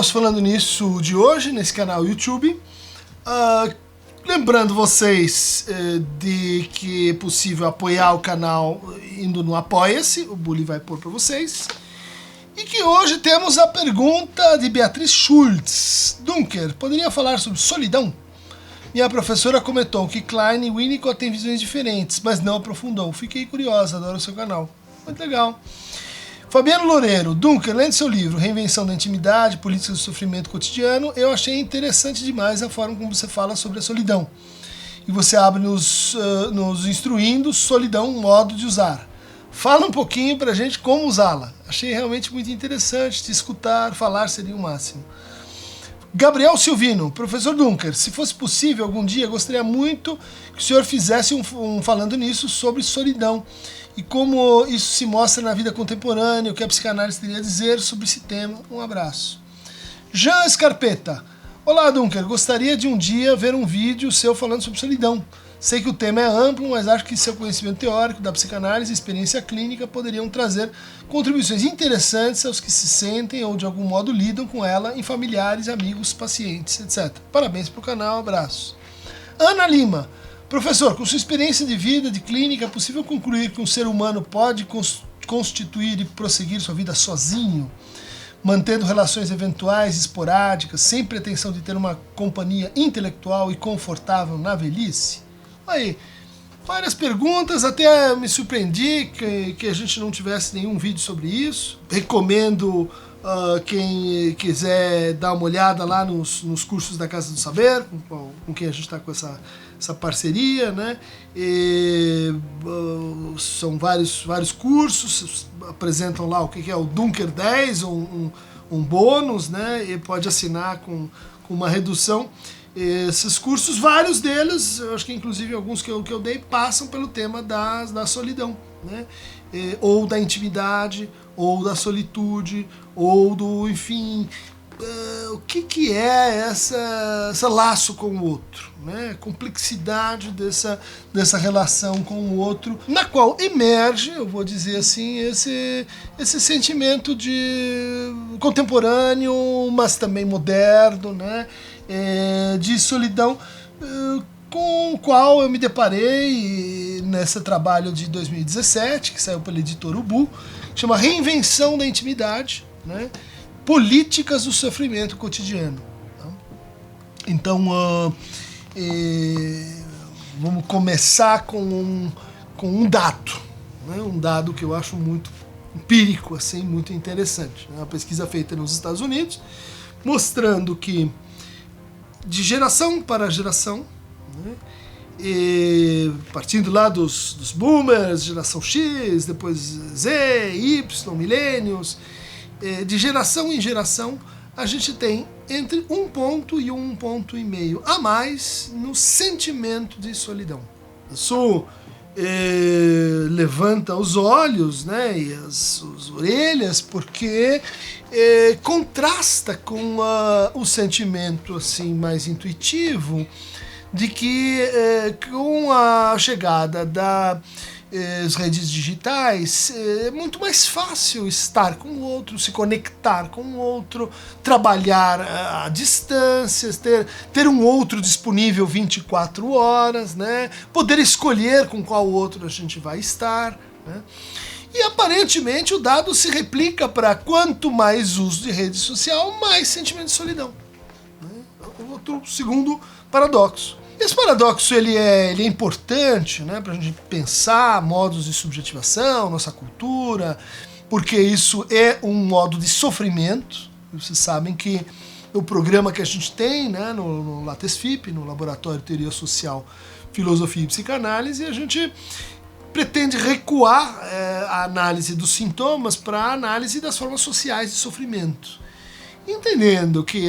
nosso Falando Nisso de hoje, nesse canal YouTube. Lembrando vocês de que é possível apoiar o canal indo no Apoia-se, o Bully vai pôr para vocês. E que hoje temos a pergunta de Beatriz Schultz. Dunker, poderia falar sobre solidão? Minha professora comentou que Klein e Winnicott têm visões diferentes, mas não aprofundou. Fiquei curiosa, adoro o seu canal. Muito legal. Fabiano Loureiro, Dunker, lendo seu livro Reinvenção da Intimidade, Políticas do Sofrimento Cotidiano, eu achei interessante demais a forma como você fala sobre a solidão. E você abre nos instruindo solidão, um modo de usar. Fala um pouquinho pra gente como usá-la. Achei realmente muito interessante te escutar, falar seria o máximo. Gabriel Silvino, professor Dunker, se fosse possível algum dia, gostaria muito que o senhor fizesse um Falando Nisso sobre solidão e como isso se mostra na vida contemporânea, o que a psicanálise teria a dizer sobre esse tema. Um abraço. Jean Scarpetta, olá Dunker, gostaria de um dia ver um vídeo seu falando sobre solidão. Sei que o tema é amplo, mas acho que seu conhecimento teórico da psicanálise e experiência clínica poderiam trazer contribuições interessantes aos que se sentem ou de algum modo lidam com ela em familiares, amigos, pacientes, etc. Parabéns pelo canal, abraço. Ana Lima, professor, com sua experiência de vida, de clínica, é possível concluir que um ser humano pode constituir e prosseguir sua vida sozinho, mantendo relações eventuais, esporádicas, sem pretensão de ter uma companhia intelectual e confortável na velhice? Aí, várias perguntas, até me surpreendi que a gente não tivesse nenhum vídeo sobre isso. Recomendo quem quiser dar uma olhada lá nos cursos da Casa do Saber, com quem a gente está com essa parceria, né? São vários cursos, apresentam lá o que é o Dunker 10, um bônus, né? E pode assinar com uma redução. Esses cursos, vários deles, eu acho que inclusive alguns que eu dei, passam pelo tema da solidão, né? Ou da intimidade, ou da solitude, ou do, enfim, o que é esse laço com o outro, né? A complexidade dessa relação com o outro, na qual emerge, eu vou dizer assim, esse sentimento de contemporâneo, mas também moderno, né? De solidão, com o qual eu me deparei nesse trabalho de 2017, que saiu pela editora Ubu, chama Reinvenção da Intimidade, né? Políticas do Sofrimento Cotidiano. Então, vamos começar com um dado, né? Um dado que eu acho muito empírico, assim, muito interessante. Uma pesquisa feita nos Estados Unidos, mostrando que de geração para geração, né? Partindo lá dos boomers, geração X, depois Z, Y, millennials, de geração em geração, a gente tem entre 1 ponto e 1,5 ponto a mais no sentimento de solidão. Isso levanta os olhos, né, e as orelhas, porque contrasta com o sentimento assim mais intuitivo de que com a chegada das redes digitais é muito mais fácil estar com o outro, se conectar com o outro, trabalhar à distância, ter um outro disponível 24 horas, né? Poder escolher com qual outro a gente vai estar, né? E aparentemente o dado se replica para quanto mais uso de rede social, mais sentimento de solidão, né? Outro segundo paradoxo. Esse paradoxo ele é importante, né, para a gente pensar modos de subjetivação, nossa cultura, porque isso é um modo de sofrimento. Vocês sabem que o programa que a gente tem, né, no LatesFIP, no Laboratório de Teoria Social, Filosofia e Psicanálise, a gente pretende recuar a análise dos sintomas para a análise das formas sociais de sofrimento, entendendo que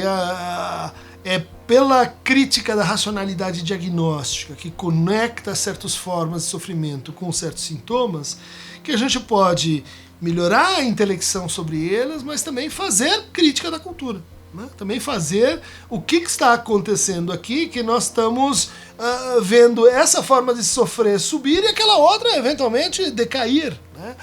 é pela crítica da racionalidade diagnóstica, que conecta certas formas de sofrimento com certos sintomas, que a gente pode melhorar a intelecção sobre elas, mas também fazer crítica da cultura, né? Também fazer o que está acontecendo aqui, que nós estamos vendo essa forma de sofrer subir e aquela outra eventualmente decair, né?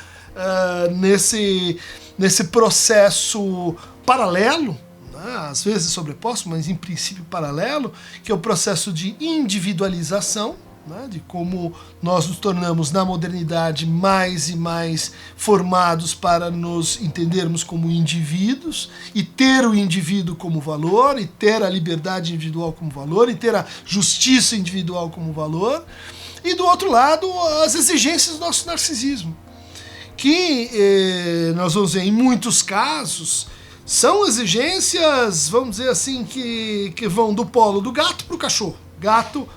Nesse processo paralelo, né, às vezes sobreposto, mas em princípio paralelo, que é o processo de individualização, né, de como nós nos tornamos na modernidade mais e mais formados para nos entendermos como indivíduos e ter o indivíduo como valor, e ter a liberdade individual como valor, e ter a justiça individual como valor, e do outro lado as exigências do nosso narcisismo, que nós vamos ver em muitos casos são exigências, vamos dizer assim, que vão do polo do gato para o cachorro. Gato,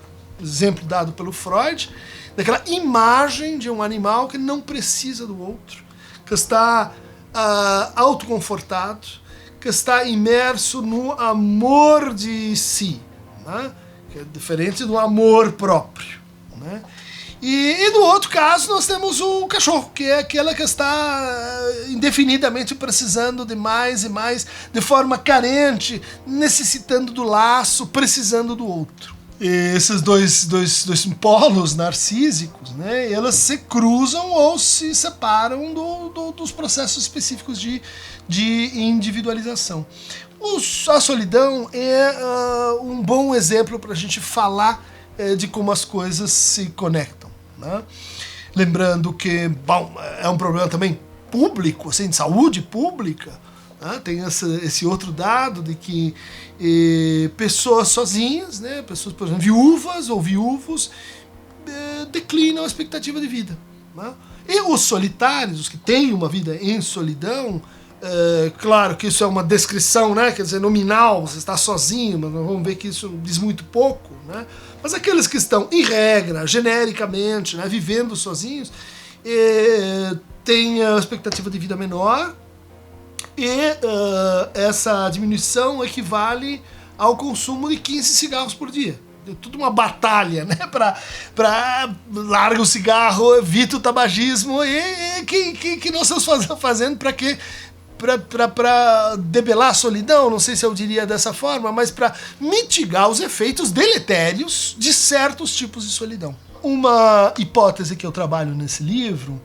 exemplo dado pelo Freud, daquela imagem de um animal que não precisa do outro, que está autoconfortado, que está imerso no amor de si, né? Que é diferente do amor próprio, né? E do outro caso nós temos o cachorro, que é aquela que está indefinidamente precisando de mais e mais, de forma carente, necessitando do laço, precisando do outro. E esses dois polos narcísicos, né, elas se cruzam ou se separam dos processos específicos de individualização. A solidão é um bom exemplo para a gente falar de como as coisas se conectam, né? Lembrando que, bom, é um problema também público, assim, de saúde pública, né? Tem esse outro dado de que pessoas sozinhas, né, pessoas, por exemplo, viúvas ou viúvos, declinam a expectativa de vida, né? E os solitários, os que têm uma vida em solidão, claro que isso é uma descrição, né, quer dizer, nominal, você está sozinho, mas nós vamos ver que isso diz muito pouco, né? Mas aqueles que estão, em regra, genericamente, né, vivendo sozinhos, têm a expectativa de vida menor, e essa diminuição equivale ao consumo de 15 cigarros por dia. É tudo uma batalha, né, para larga o cigarro, evita o tabagismo, e que nós estamos fazendo para quê? Para debelar a solidão, não sei se eu diria dessa forma, mas para mitigar os efeitos deletérios de certos tipos de solidão. Uma hipótese que eu trabalho nesse livro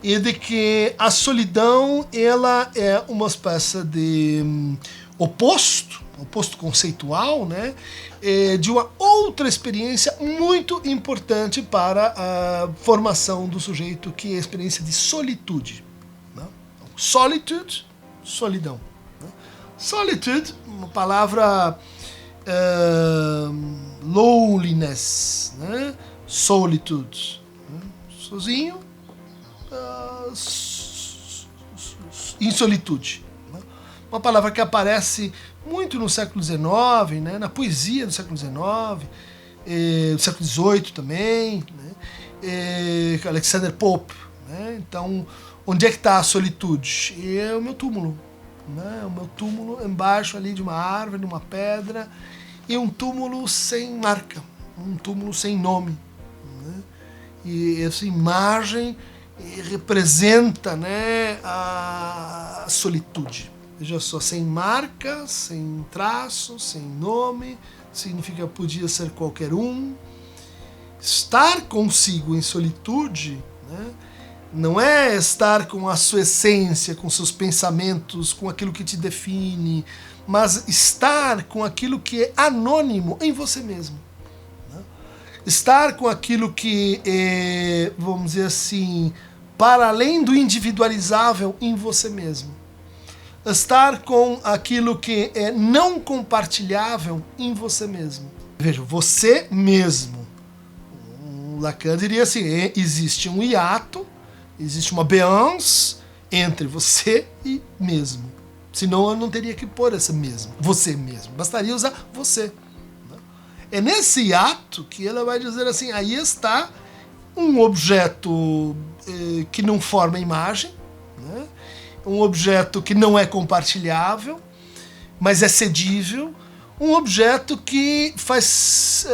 é de que a solidão, ela é uma espécie de oposto conceitual, né, de uma outra experiência muito importante para a formação do sujeito, que é a experiência de solitude. Solitude, solidão. Solitude, uma palavra loneliness, né? Solitude, né? Sozinho, em solitude. Né? Uma palavra que aparece muito no século XIX, né? Na poesia do século XIX, do século XVIII também, né? Alexander Pope. Né? Então, onde é que está a solitude? É o meu túmulo, né? O meu túmulo embaixo ali de uma árvore, de uma pedra, e um túmulo sem marca, um túmulo sem nome, né? E essa imagem representa, né, a solitude. Veja só, sem marca, sem traço, sem nome, significa que podia ser qualquer um. Estar consigo em solitude, né, não é estar com a sua essência, com seus pensamentos, com aquilo que te define, mas estar com aquilo que é anônimo em você mesmo. Né? Estar com aquilo que é, vamos dizer assim, para além do individualizável em você mesmo. Estar com aquilo que é não compartilhável em você mesmo. Veja, você mesmo. O Lacan diria assim, existe um hiato, existe uma béance entre você e mesmo. Senão eu não teria que pôr esse mesmo. Você mesmo. Bastaria usar você. É nesse ato que ela vai dizer assim, aí está um objeto que não forma imagem, né? Um objeto que não é compartilhável, mas é cedível, um objeto que faz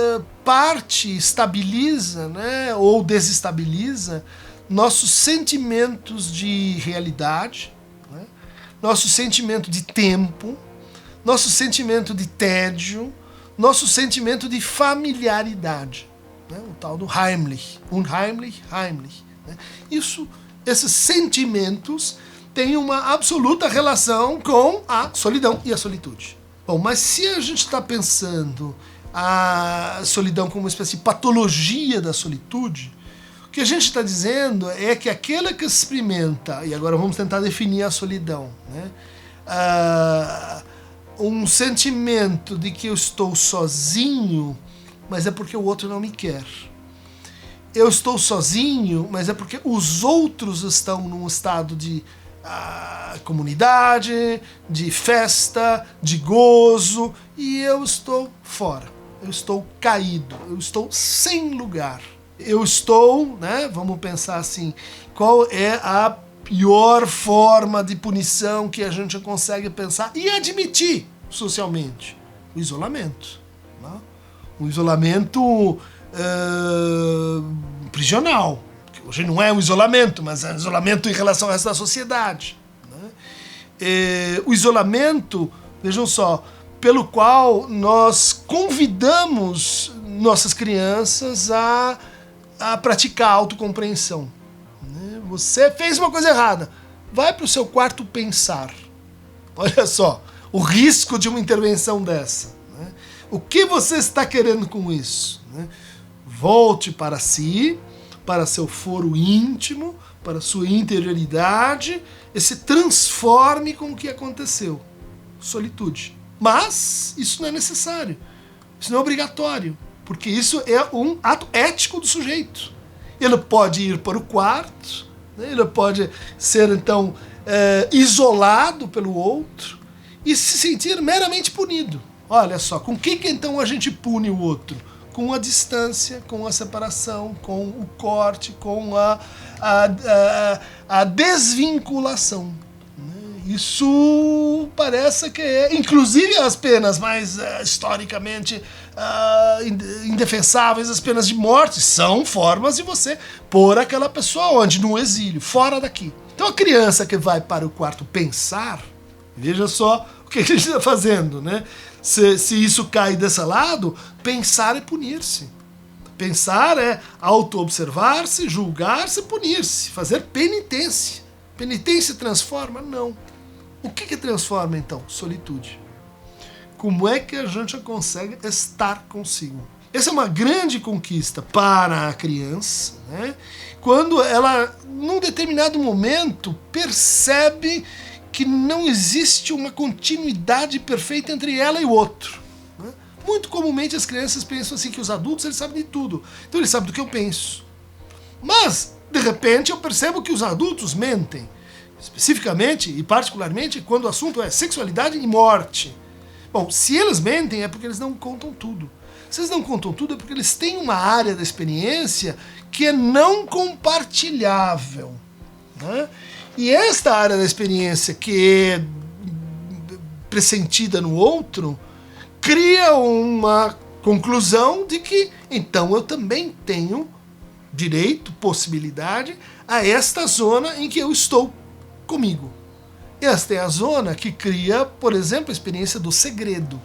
parte, estabiliza, né, ou desestabiliza nossos sentimentos de realidade, né, nosso sentimento de tempo, nosso sentimento de tédio, nosso sentimento de familiaridade, né, o tal do Heimlich, unheimlich, heimlich. Né. Esses sentimentos tem uma absoluta relação com a solidão e a solitude. Bom, mas se a gente está pensando a solidão como uma espécie de patologia da solitude, o que a gente está dizendo é que aquele que experimenta, e agora vamos tentar definir a solidão, né? Um sentimento de que eu estou sozinho, mas é porque o outro não me quer. Eu estou sozinho, mas é porque os outros estão num estado de comunidade, de festa, de gozo, e eu estou fora. Eu estou caído, eu estou sem lugar. Eu estou, né, vamos pensar assim, qual é a pior forma de punição que a gente consegue pensar e admitir socialmente? O isolamento. Né? O isolamento prisional. Que hoje não é um isolamento, mas é um isolamento em relação ao resto da sociedade. Né? O isolamento, vejam só, pelo qual nós convidamos nossas crianças a praticar a autocompreensão. Você fez uma coisa errada, vai para o seu quarto pensar. Olha só, o risco de uma intervenção dessa. Né? O que você está querendo com isso? Né? Volte para si, para seu foro íntimo, para sua interioridade, e se transforme com o que aconteceu. Solitude. Mas isso não é necessário, isso não é obrigatório, porque isso é um ato ético do sujeito. Ele pode ir para o quarto, né? Ele pode ser então isolado pelo outro e se sentir meramente punido. Olha só, com que então a gente pune o outro? Com a distância, com a separação, com o corte, com a desvinculação. Isso parece que é, inclusive as penas mais historicamente indefensáveis, as penas de morte, são formas de você pôr aquela pessoa onde? No exílio, fora daqui. Então a criança que vai para o quarto pensar, veja só o que a gente está fazendo, né? Se isso cai desse lado, pensar é punir-se. Pensar é auto-observar-se, julgar-se, punir-se, fazer penitência. Penitência transforma? Não. O que transforma, então? Solitude. Como é que a gente consegue estar consigo? Essa é uma grande conquista para a criança, né? Quando ela, num determinado momento, percebe que não existe uma continuidade perfeita entre ela e o outro. Né? Muito comumente as crianças pensam assim que os adultos eles sabem de tudo. Então eles sabem do que eu penso. Mas, de repente, eu percebo que os adultos mentem. Especificamente e particularmente quando o assunto é sexualidade e morte. Bom, se eles mentem é porque eles não contam tudo. Se eles não contam tudo é porque eles têm uma área da experiência que é não compartilhável. Né? E esta área da experiência que é pressentida no outro cria uma conclusão de que então eu também tenho direito, possibilidade a esta zona em que eu estou comigo. Esta é a zona que cria, por exemplo, a experiência do segredo,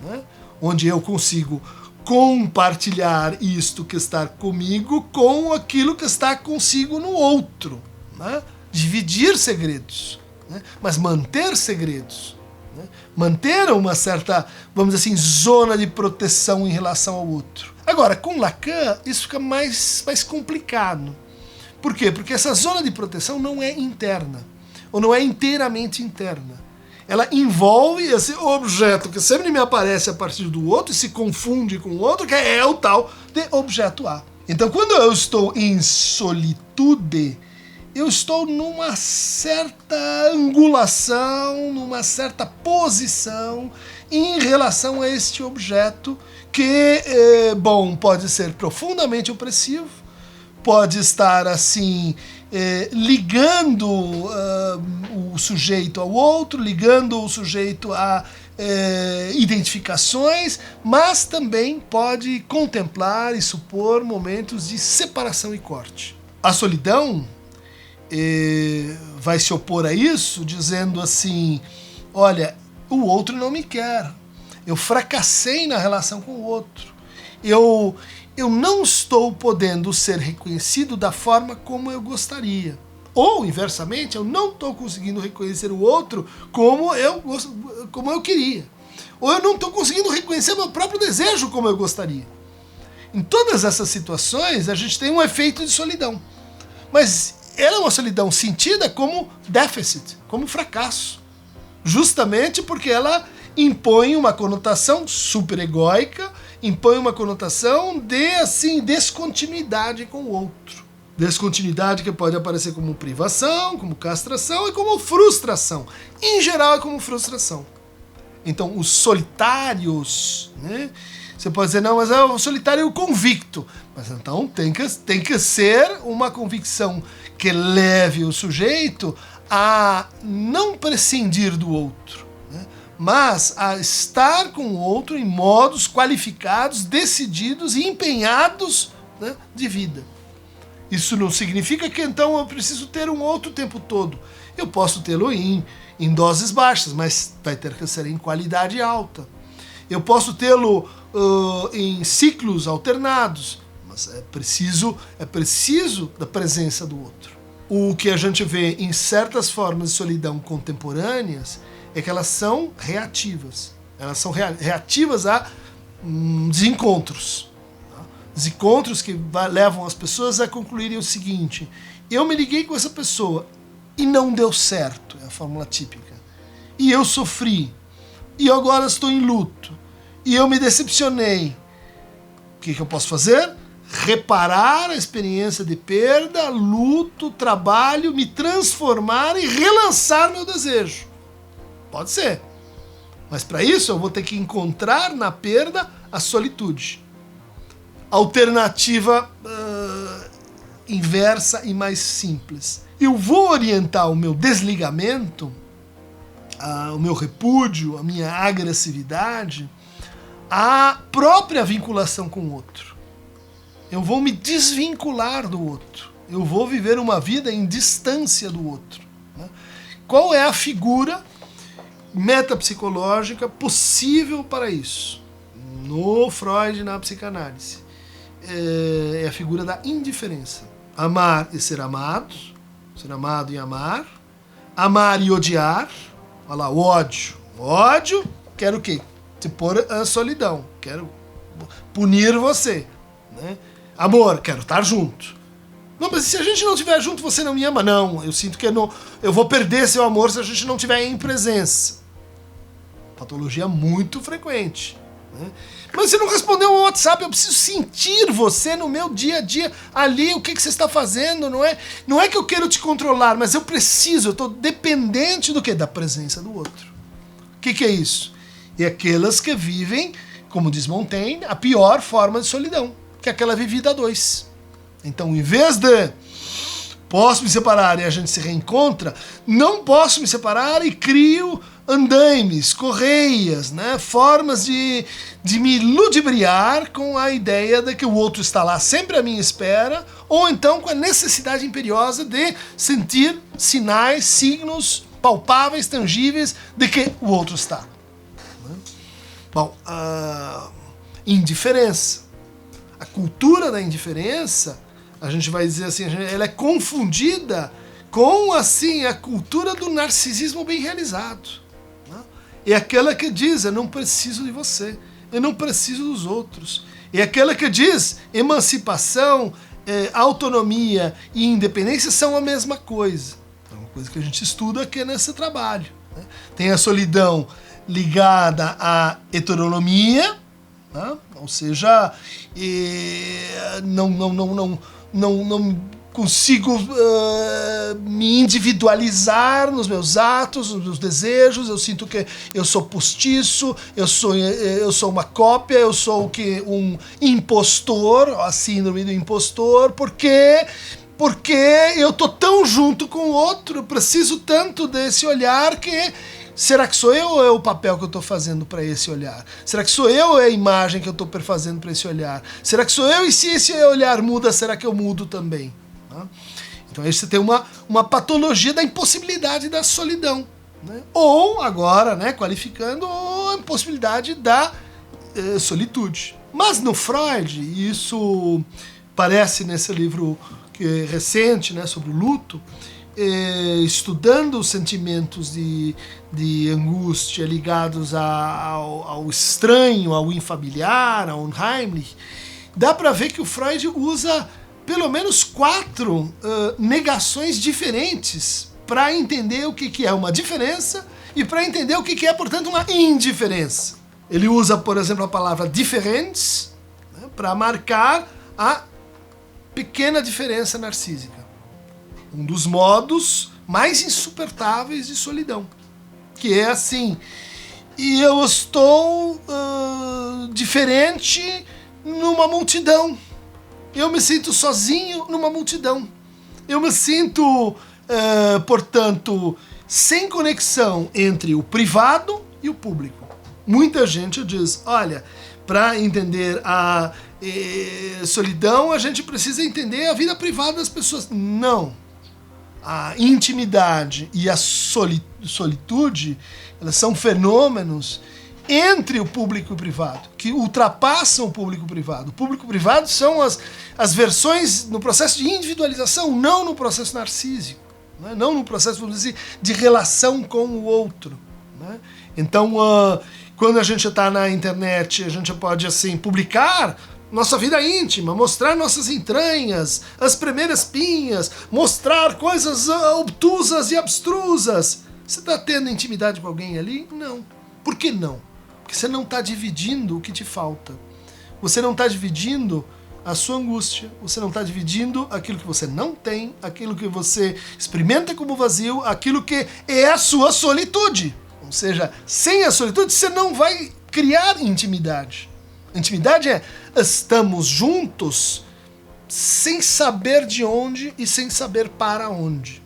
né? Onde eu consigo compartilhar isto que está comigo com aquilo que está consigo no outro. Né? Dividir segredos, né? Mas manter segredos. Né? Manter uma certa, vamos dizer assim, zona de proteção em relação ao outro. Agora, com Lacan, isso fica mais complicado. Por quê? Porque essa zona de proteção não é interna, ou não é inteiramente interna. Ela envolve esse objeto que sempre me aparece a partir do outro e se confunde com o outro, que é o tal de objeto A. Então, quando eu estou em solitude, eu estou numa certa angulação, numa certa posição em relação a este objeto que, bom, pode ser profundamente opressivo, pode estar assim ligando o sujeito ao outro, ligando o sujeito a identificações, mas também pode contemplar e supor momentos de separação e corte. A solidão vai se opor a isso dizendo assim, olha, o outro não me quer, eu fracassei na relação com o outro, eu não estou podendo ser reconhecido da forma como eu gostaria. Ou, inversamente, eu não estou conseguindo reconhecer o outro como eu queria. Ou eu não estou conseguindo reconhecer meu próprio desejo como eu gostaria. Em todas essas situações, a gente tem um efeito de solidão. Mas ela é uma solidão sentida como déficit, como fracasso. Justamente porque ela impõe uma conotação superegóica, impõe uma conotação de, assim, descontinuidade com o outro. Descontinuidade que pode aparecer como privação, como castração e como frustração. Em geral é como frustração. Então, os solitários, né? Você pode dizer, não, mas é um solitário convicto. Mas então tem que ser uma convicção que leve o sujeito a não prescindir do outro, né? Mas a estar com o outro em modos qualificados, decididos e empenhados, né, de vida. Isso não significa que então eu preciso ter um outro o tempo todo. Eu posso tê-lo em doses baixas, mas vai ter que ser em qualidade alta. Eu posso tê-lo em ciclos alternados, mas é preciso da presença do outro. O que a gente vê em certas formas de solidão contemporâneas é que elas são reativas. Elas são reativas a desencontros. Desencontros que levam as pessoas a concluírem o seguinte: eu me liguei com essa pessoa e não deu certo, é a fórmula típica. E eu sofri, e agora estou em luto, e eu me decepcionei. O que eu posso fazer? Reparar a experiência de perda, luto, trabalho, me transformar e relançar meu desejo. Pode ser. Mas para isso eu vou ter que encontrar na perda a solitude. Alternativa inversa e mais simples. Eu vou orientar o meu desligamento, o meu repúdio, a minha agressividade, à própria vinculação com o outro. Eu vou me desvincular do outro. Eu vou viver uma vida em distância do outro, né? Qual é a figura metapsicológica possível para isso? No Freud, na psicanálise. É a figura da indiferença. Amar e ser amado e amar e odiar. Olha lá, o ódio. O ódio, quero o quê? Te pôr a solidão, quero punir você, né? Amor, quero estar junto. Não, mas se a gente não estiver junto, você não me ama? Não, eu sinto que eu vou perder seu amor se a gente não estiver em presença. Patologia muito frequente, né? Mas você não respondeu ao WhatsApp, eu preciso sentir você no meu dia a dia, ali, o que você está fazendo, não é que eu quero te controlar, mas eu estou dependente do quê? Da presença do outro. O que é isso? É aquelas que vivem, como diz Montaigne, a pior forma de solidão, que é aquela vivida a dois. Então, em vez de posso me separar e a gente se reencontra, não posso me separar e crio andaimes, correias, né? Formas de me ludibriar com a ideia de que o outro está lá sempre à minha espera, ou então com a necessidade imperiosa de sentir sinais, signos palpáveis, tangíveis de que o outro está. Bom, indiferença. A cultura da indiferença, a gente vai dizer assim, ela é confundida com, assim, a cultura do narcisismo bem realizado. É aquela que diz, eu não preciso de você, eu não preciso dos outros. É aquela que diz, emancipação, autonomia e independência são a mesma coisa. É uma coisa que a gente estuda aqui nesse trabalho, né? Tem a solidão ligada à heteronomia, né? Ou seja, não consigo me individualizar nos meus atos, nos meus desejos. Eu sinto que eu sou postiço, eu sou uma cópia, eu sou um impostor, a síndrome do impostor, porque eu tô tão junto com o outro, eu preciso tanto desse olhar que... Será que sou eu ou é o papel que eu estou fazendo para esse olhar? Será que sou eu ou é a imagem que eu estou perfazendo para esse olhar? Será que sou eu e se esse olhar muda, será que eu mudo também? Então aí você tem uma patologia da impossibilidade da solidão, né? Ou, agora, né, qualificando, a impossibilidade da solitude. Mas no Freud, e isso parece nesse livro recente, né, sobre o luto, estudando os sentimentos de angústia ligados ao estranho, ao infamiliar, ao unheimlich, dá para ver que o Freud usa pelo menos 4 negações diferentes para entender o que é uma diferença e para entender o que é, portanto, uma indiferença. Ele usa, por exemplo, a palavra Differenz, né, para marcar a pequena diferença narcísica. Um dos modos mais insuportáveis de solidão. Que é assim, e eu estou diferente numa multidão. Eu me sinto sozinho numa multidão. Eu me sinto, portanto, sem conexão entre o privado e o público. Muita gente diz, olha, para entender a solidão, a gente precisa entender a vida privada das pessoas. Não. A intimidade e a solitude, elas são fenômenos entre o público e o privado, que ultrapassam o público e o privado. O público e o privado são as versões no processo de individualização, não no processo narcísico, né? Não no processo, vamos dizer, de relação com o outro. Né? Então, quando a gente está na internet, a gente pode assim publicar nossa vida íntima, mostrar nossas entranhas, as primeiras pinhas, mostrar coisas obtusas e abstrusas. Você está tendo intimidade com alguém ali? Não. Por que não? Porque você não está dividindo o que te falta. Você não está dividindo a sua angústia, você não está dividindo aquilo que você não tem, aquilo que você experimenta como vazio, aquilo que é a sua solitude. Ou seja, sem a solitude você não vai criar intimidade. Intimidade é estamos juntos sem saber de onde e sem saber para onde.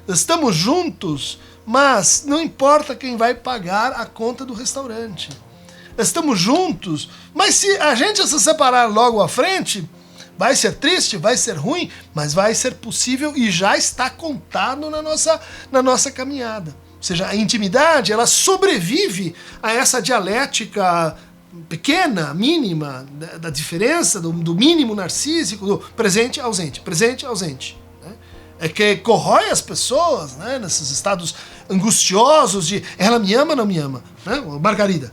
Estamos juntos, mas não importa quem vai pagar a conta do restaurante. Estamos juntos, mas se a gente se separar logo à frente, vai ser triste, vai ser ruim, mas vai ser possível e já está contado na nossa caminhada. Ou seja, a intimidade, ela sobrevive a essa dialética pequena, mínima, da diferença, do mínimo narcísico, do presente, ausente, né? É que corrói as pessoas, né, nesses estados angustiosos de ela me ama, não me ama, né? Margarida,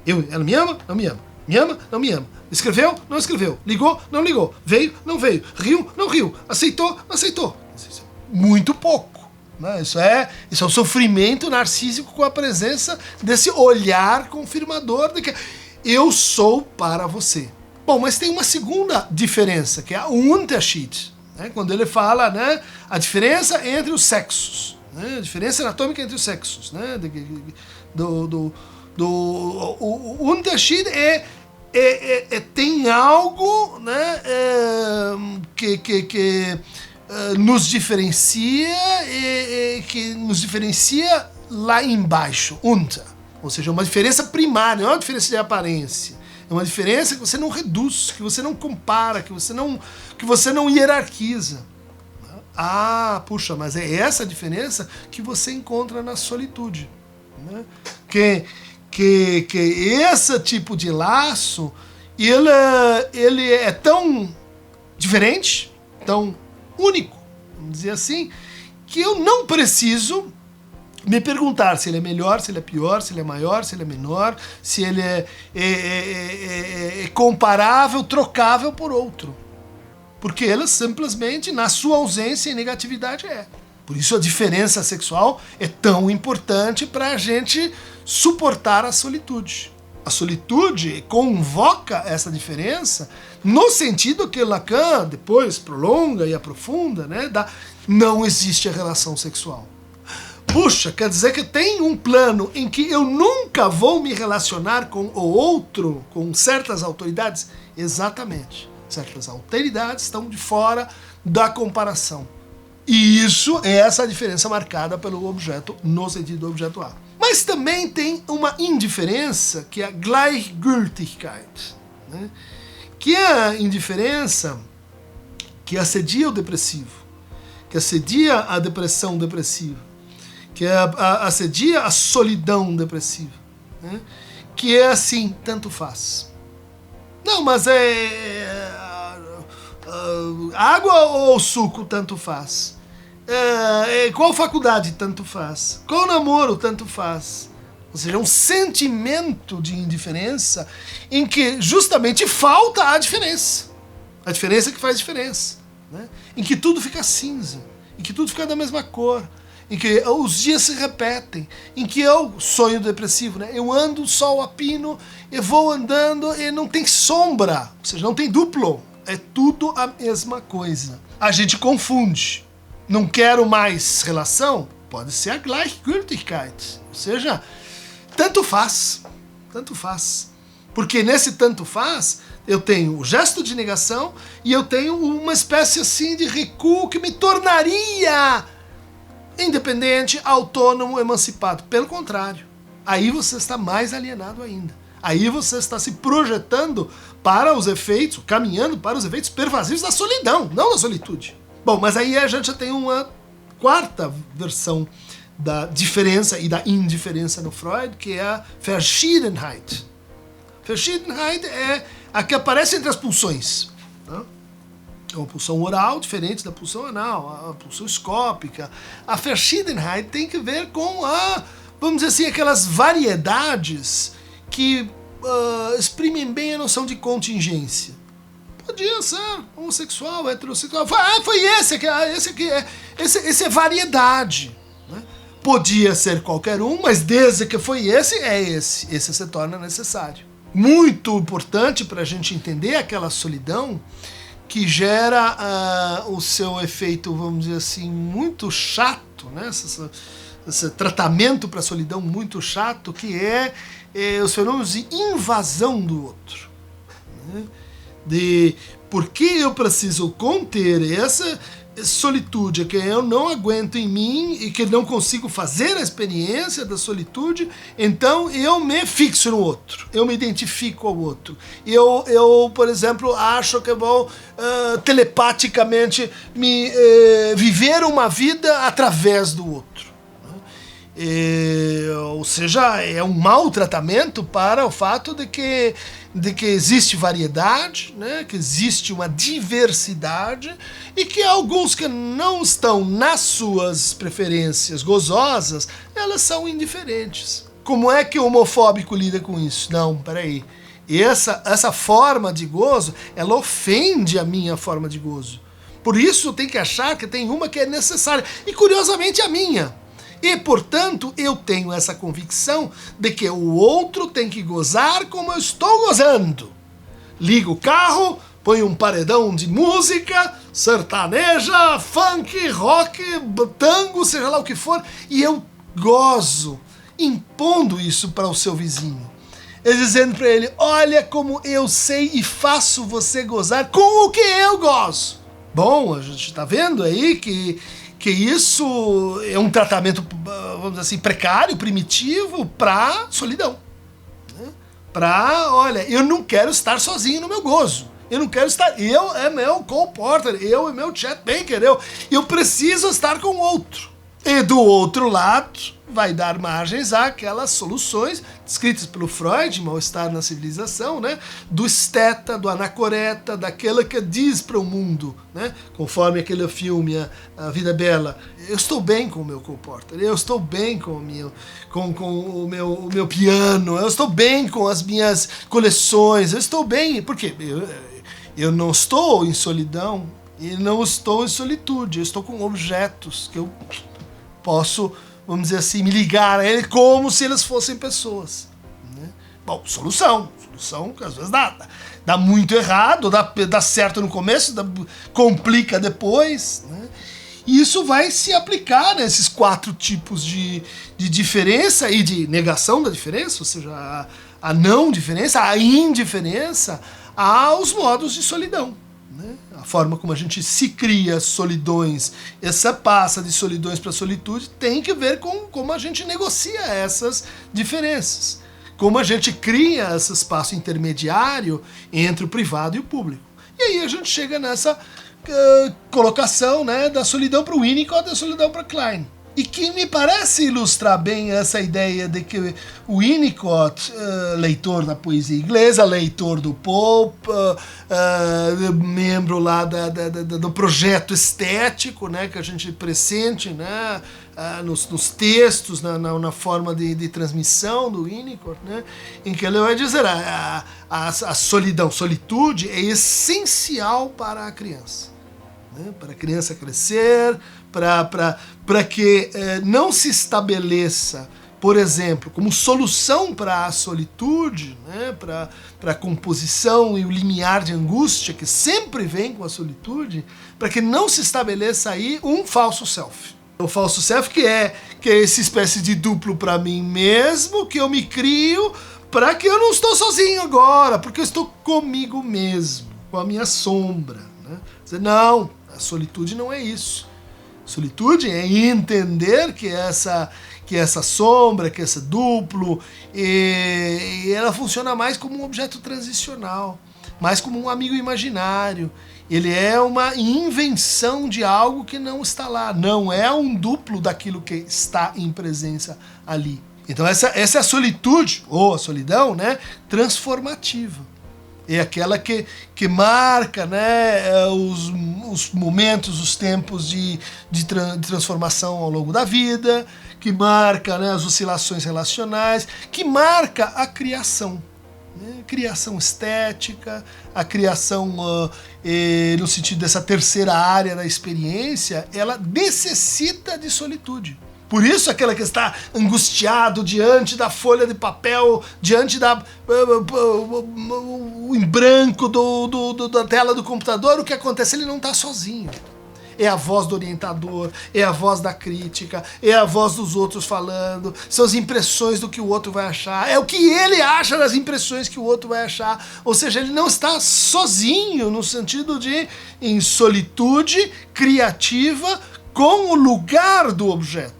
ela me ama, não me ama, me ama, não me ama, escreveu, não escreveu, ligou, não ligou, veio, não veio, riu, não riu, aceitou, não aceitou. Muito pouco. Né? Isso é o sofrimento narcísico com a presença desse olhar confirmador de que eu sou para você. Bom, mas tem uma segunda diferença, que é a Unterschied, né? Quando ele fala, né, a diferença entre os sexos, né? A diferença anatômica entre os sexos. Né? O Unterschied tem algo, né, que nos diferencia, que nos diferencia lá embaixo, unter. Ou seja, uma diferença primária, não é uma diferença de aparência. É uma diferença que você não reduz, que você não compara, que você não hierarquiza. Ah, puxa, mas é essa a diferença que você encontra na solitude. Né? Que esse tipo de laço, ele é tão diferente, tão único, vamos dizer assim, que eu não preciso me perguntar se ele é melhor, se ele é pior, se ele é maior, se ele é menor, se ele é comparável, trocável por outro. Porque ele simplesmente, na sua ausência e negatividade, é. Por isso a diferença sexual é tão importante para a gente suportar a solitude. A solitude convoca essa diferença no sentido que Lacan depois prolonga e aprofunda, né, não existe a relação sexual. Puxa, quer dizer que tem um plano em que eu nunca vou me relacionar com o outro, com certas autoridades? Exatamente. Certas alteridades estão de fora da comparação. E isso é essa diferença marcada pelo objeto, no sentido do objeto A. Mas também tem uma indiferença, que é a Gleichgültigkeit, né? Que é a indiferença que assedia o depressivo, que assedia a depressão depressiva, que assedia a solidão depressiva, né? Que é assim, tanto faz. Não, mas água ou suco, tanto faz. Qual faculdade? Tanto faz. Qual namoro? Tanto faz. Ou seja, um sentimento de indiferença em que justamente falta a diferença. A diferença que faz diferença. Né? Em que tudo fica cinza. Em que tudo fica da mesma cor. Em que os dias se repetem. Em que eu, sonho depressivo, né? Eu ando, sol a pino, eu vou andando e não tem sombra. Ou seja, não tem duplo. É tudo a mesma coisa. A gente confunde. Não quero mais relação? Pode ser a Gleichgültigkeit. Ou seja, tanto faz. Tanto faz. Porque nesse tanto faz, eu tenho o gesto de negação e eu tenho uma espécie assim de recuo que me tornaria independente, autônomo, emancipado. Pelo contrário. Aí você está mais alienado ainda. Aí você está se projetando para os efeitos, caminhando para os efeitos pervasivos da solidão, não da solitude. Bom, mas aí a gente já tem uma quarta versão da diferença e da indiferença no Freud, que é a Verschiedenheit. Verschiedenheit é a que aparece entre as pulsões. Né? É uma pulsão oral diferente da pulsão anal, a pulsão escópica. A Verschiedenheit tem que ver com vamos dizer assim, aquelas variedades que exprimem bem a noção de contingência. Podia ser homossexual, heterossexual. Foi esse é variedade. Né? Podia ser qualquer um, mas desde que foi esse, é esse. Esse se torna necessário. Muito importante para a gente entender aquela solidão que gera o seu efeito, vamos dizer assim, muito chato, né? Esse tratamento para a solidão muito chato, que é os fenômenos de invasão do outro. Né? De por que eu preciso conter essa solitude que eu não aguento em mim e que não consigo fazer a experiência da solitude, então eu me fixo no outro, eu me identifico ao outro. Eu por exemplo, acho que vou telepaticamente viver uma vida através do outro. Ou seja, é um maltratamento para o fato de que existe variedade, né? Que existe uma diversidade e que alguns que não estão nas suas preferências gozosas, elas são indiferentes. Como é que o homofóbico lida com isso? Não, peraí. Essa forma de gozo, ela ofende a minha forma de gozo. Por isso tem que achar que tem uma que é necessária. E curiosamente a minha. E, portanto, eu tenho essa convicção de que o outro tem que gozar como eu estou gozando. Ligo o carro, põe um paredão de música, sertaneja, funk, rock, tango, seja lá o que for, e eu gozo, impondo isso para o seu vizinho. E dizendo para ele, olha como eu sei e faço você gozar com o que eu gozo. Bom, a gente está vendo aí que isso é um tratamento, vamos dizer assim, precário, primitivo para solidão. Né? Para, olha, eu não quero estar sozinho no meu gozo. Eu não quero estar, eu é meu co-porter, eu é meu chat banker, eu preciso estar com o outro. E do outro lado, vai dar margens àquelas soluções descritas pelo Freud, Mal-Estar na Civilização, né? Do esteta, do anacoreta, daquela que diz para o mundo, né? Conforme aquele filme A Vida Bela, eu estou bem com o meu co-porter, eu estou bem com o meu piano, eu estou bem com as minhas coleções, eu estou bem, porque eu não estou em solidão e não estou em solitude, eu estou com objetos que eu posso, vamos dizer assim, me ligar a ele como se eles fossem pessoas. Né? Bom, solução que às vezes dá muito errado, dá certo no começo, complica depois. Né? E isso vai se aplicar nesses 4 tipos de diferença e de negação da diferença, ou seja, a não diferença, a indiferença aos modos de solidão. Né? A forma como a gente se cria solidões, essa passa de solidões para solitude, tem que ver com como a gente negocia essas diferenças. Como a gente cria esse espaço intermediário entre o privado e o público. E aí a gente chega nessa colocação, né, da solidão para o Winnicott e da solidão para Klein. e que me parece ilustrar bem essa ideia de que o Winnicott, leitor da poesia inglesa, leitor do Pope, membro lá do projeto estético, né, que a gente pressente, né, nos textos, na forma de transmissão do Winnicott, né, em que ele vai dizer a solitude é essencial para a criança, né, para a criança crescer, para que não se estabeleça, por exemplo, como solução para a solitude, né, para a composição e o limiar de angústia que sempre vem com a solitude, para que não se estabeleça aí um falso self. O falso self que é essa espécie de duplo para mim mesmo, que eu me crio para que eu não estou sozinho agora, porque eu estou comigo mesmo, com a minha sombra. Né? Dizer, não, a solitude não é isso. Solitude é entender que essa sombra, que esse duplo, e ela funciona mais como um objeto transicional, mais como um amigo imaginário. Ele é uma invenção de algo que não está lá, não é um duplo daquilo que está em presença ali. Então essa é a solitude, ou a solidão, né, transformativa. É aquela que marca, né, os momentos, os tempos de transformação ao longo da vida, que marca, né, as oscilações relacionais, que marca a criação. Né, criação estética, a criação no sentido dessa terceira área da experiência, ela necessita de solitude. Por isso aquela que está angustiado diante da folha de papel, diante em branco da tela do computador, o que acontece? Ele não está sozinho. É a voz do orientador, é a voz da crítica, é a voz dos outros falando, são as impressões do que o outro vai achar, é o que ele acha das impressões que o outro vai achar. Ou seja, ele não está sozinho no sentido de em solitude criativa com o lugar do objeto.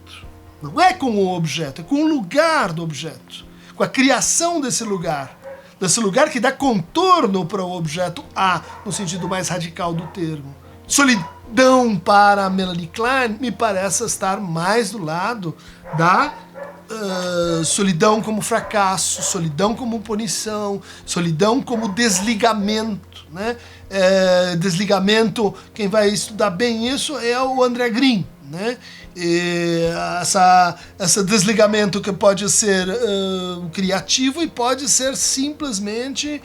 Não é com o objeto, é com o lugar do objeto, com a criação desse lugar que dá contorno para o objeto A, no sentido mais radical do termo. Solidão para a Melanie Klein me parece estar mais do lado da solidão como fracasso, solidão como punição, solidão como desligamento. Né? Desligamento, quem vai estudar bem isso é o André Green. Né? Esse desligamento que pode ser criativo e pode ser simplesmente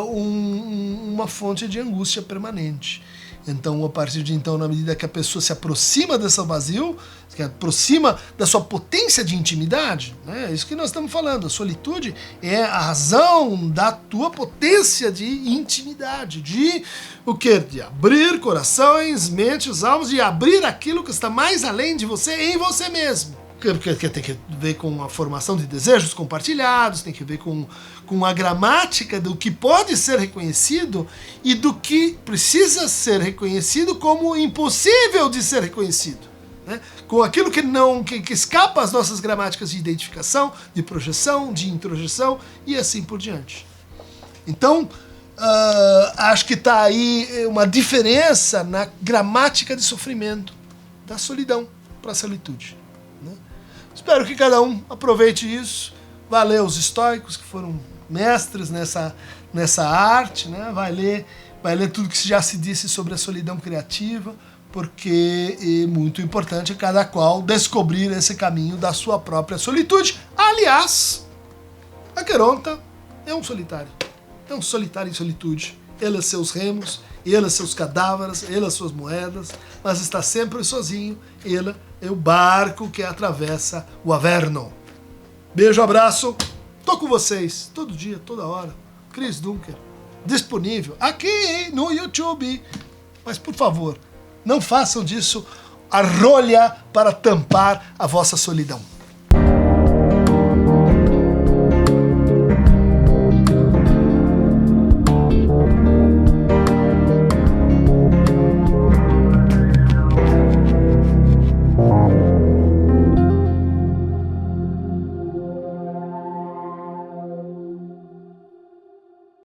uma fonte de angústia permanente. Então, a partir de então, na medida que a pessoa se aproxima desse vazio, que aproxima da sua potência de intimidade, né? É isso que nós estamos falando. A solitude é a razão da tua potência de intimidade, de o quê? De abrir corações, mentes, almas, de abrir aquilo que está mais além de você em você mesmo. Que tem que ver com a formação de desejos compartilhados, tem que ver com a gramática do que pode ser reconhecido e do que precisa ser reconhecido como impossível de ser reconhecido. Né? Com aquilo que escapa às nossas gramáticas de identificação, de projeção, de introjeção e assim por diante. Então, acho que está aí uma diferença na gramática de sofrimento, da solidão para a solitude. Né? Espero que cada um aproveite isso, vá ler os estoicos que foram mestres nessa arte, né? vai ler tudo que já se disse sobre a solidão criativa, porque é muito importante cada qual descobrir esse caminho da sua própria solitude. Aliás, Aqueronta é um solitário em solitude. Ele seus remos, ele seus cadáveres, ele suas moedas, mas está sempre sozinho. Ele é o barco que atravessa o Averno. Beijo, abraço. Tô com vocês todo dia, toda hora. Chris Dunker, disponível aqui no YouTube. Mas, por favor, não façam disso a rolha para tampar a vossa solidão.